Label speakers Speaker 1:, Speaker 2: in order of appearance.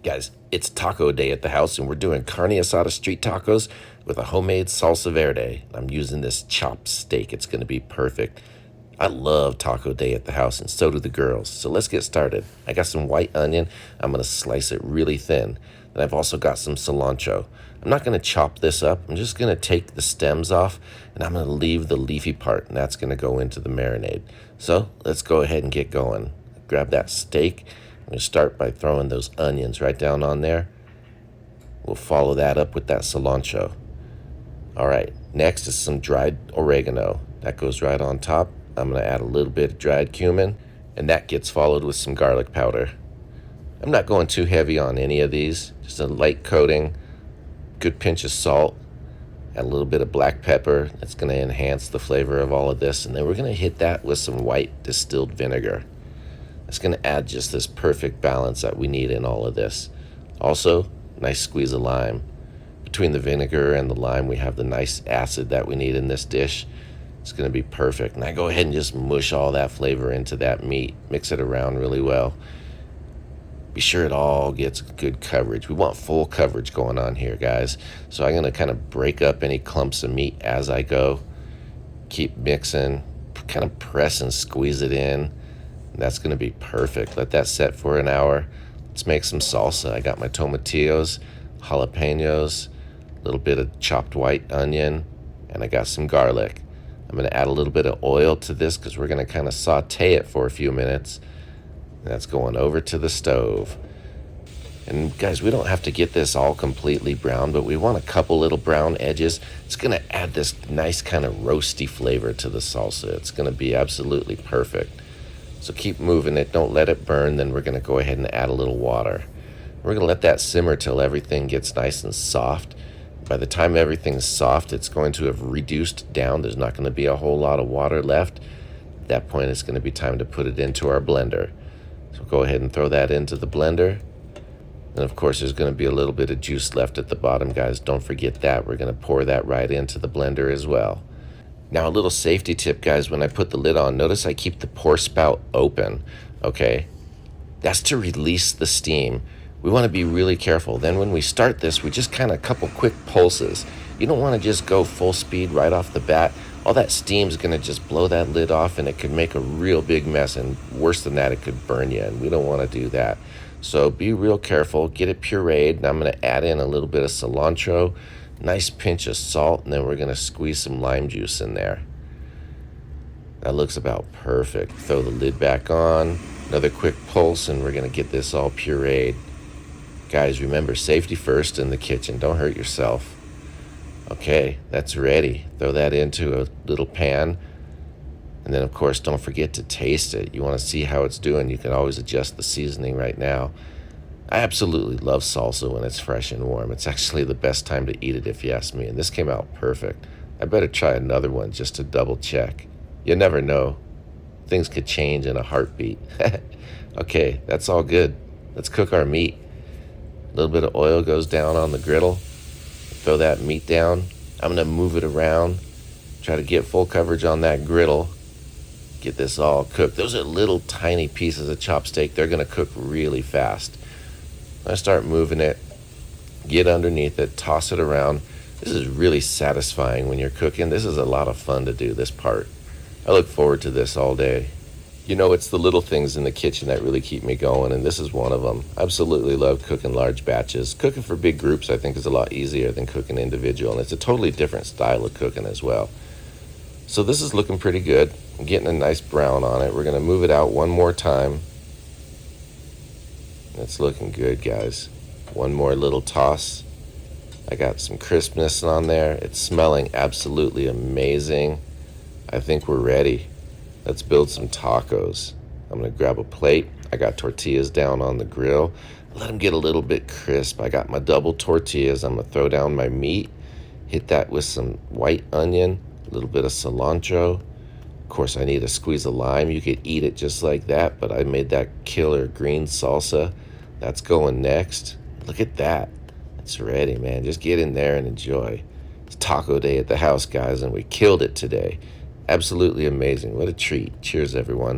Speaker 1: Guys, it's taco day at the house, and we're doing carne asada street tacos with a homemade salsa verde. I'm using this chopped steak. It's going to be perfect. I love taco day at the house, and so do the girls. So let's get started. I got some white onion. I'm going to slice it really thin. And I've also got some cilantro. I'm not going to chop this up. I'm just going to take the stems off, and I'm going to leave the leafy part, and that's going to go into the marinade. So let's go ahead and get going. Grab that steak. I'm going to start by throwing those onions right down on there. We'll follow that up with that cilantro. All right, next is some dried oregano. That goes right on top. I'm going to add a little bit of dried cumin, and that gets followed with some garlic powder. I'm not going too heavy on any of these, just a light coating, good pinch of salt, add a little bit of black pepper. That's going to enhance the flavor of all of this, and then we're going to hit that with some white distilled vinegar. It's going to add just this perfect balance that we need in all of this. Also, nice squeeze of lime. Between the vinegar and the lime, we have the nice acid that we need in this dish. It's going to be perfect. And I go ahead and just mush all that flavor into that meat. Mix it around really well. Be sure it all gets good coverage. We want full coverage going on here, guys. So I'm going to kind of break up any clumps of meat as I go. Keep mixing, kind of press and squeeze it in. That's going to be perfect. Let that set for an hour. Let's make some salsa. I got my tomatillos, jalapenos, a little bit of chopped white onion, and I got some garlic. I'm going to add a little bit of oil to this because we're going to kind of saute it for a few minutes. And that's going over to the stove. And guys, we don't have to get this all completely brown, but we want a couple little brown edges. It's going to add this nice kind of roasty flavor to the salsa. It's going to be absolutely perfect. So keep moving it, don't let it burn. Then we're going to go ahead and add a little water. We're going to let that simmer till everything gets nice and soft. By the time everything's soft, it's going to have reduced down. There's not going to be a whole lot of water left. At that point, it's going to be time to put it into our blender. So go ahead and throw that into the blender. And of course, there's going to be a little bit of juice left at the bottom, guys. Don't forget that. We're going to pour that right into the blender as well. Now, a little safety tip, guys, when I put the lid on, notice I keep the pour spout open, okay? That's to release the steam. We want to be really careful. Then when we start this, we just kind of a couple quick pulses. You don't want to just go full speed right off the bat. All that steam's going to just blow that lid off, and it could make a real big mess, and worse than that, it could burn you, and we don't want to do that. So be real careful. Get it pureed, and I'm going to add in a little bit of cilantro, nice pinch of salt, and then we're going to squeeze some lime juice in there. That looks about perfect. Throw the lid back on, another quick pulse, and we're going to get this all pureed. Guys, remember, safety first in the kitchen. Don't hurt yourself. Okay, that's ready. Throw that into a little pan. And then, of course, don't forget to taste it. You want to see how it's doing. You can always adjust the seasoning right now. I absolutely love salsa when it's fresh and warm. It's actually the best time to eat it, if you ask me. And this came out perfect. I better try another one just to double check. You never know. Things could change in a heartbeat. Okay, that's all good. Let's cook our meat. A little bit of oil goes down on the griddle. Throw that meat down. I'm going to move it around. Try to get full coverage on that griddle. Get this all cooked. Those are little tiny pieces of chopped steak. They're going to cook really fast. I start moving it, get underneath it, toss it around. This is really satisfying when you're cooking. This is a lot of fun to do, this part. I look forward to this all day. You know, it's the little things in the kitchen that really keep me going, and this is one of them. I absolutely love cooking large batches. Cooking for big groups, I think, is a lot easier than cooking individual, and it's a totally different style of cooking as well. So this is looking pretty good. I'm getting a nice brown on it. We're going to move it out one more time. It's looking good, guys. One more little toss. I got some crispness on there. It's smelling absolutely amazing. I think we're ready. Let's build some tacos. I'm going to grab a plate. I got tortillas down on the grill. Let them get a little bit crisp. I got my double tortillas. I'm going to throw down my meat. Hit that with some white onion, a little bit of cilantro. Of course, I need a squeeze of lime. You could eat it just like that, but I made that killer green salsa. That's going next. Look at that. It's ready, man. Just get in there and enjoy. It's taco day at the house, guys, and we killed it today. Absolutely amazing. What a treat. Cheers, everyone.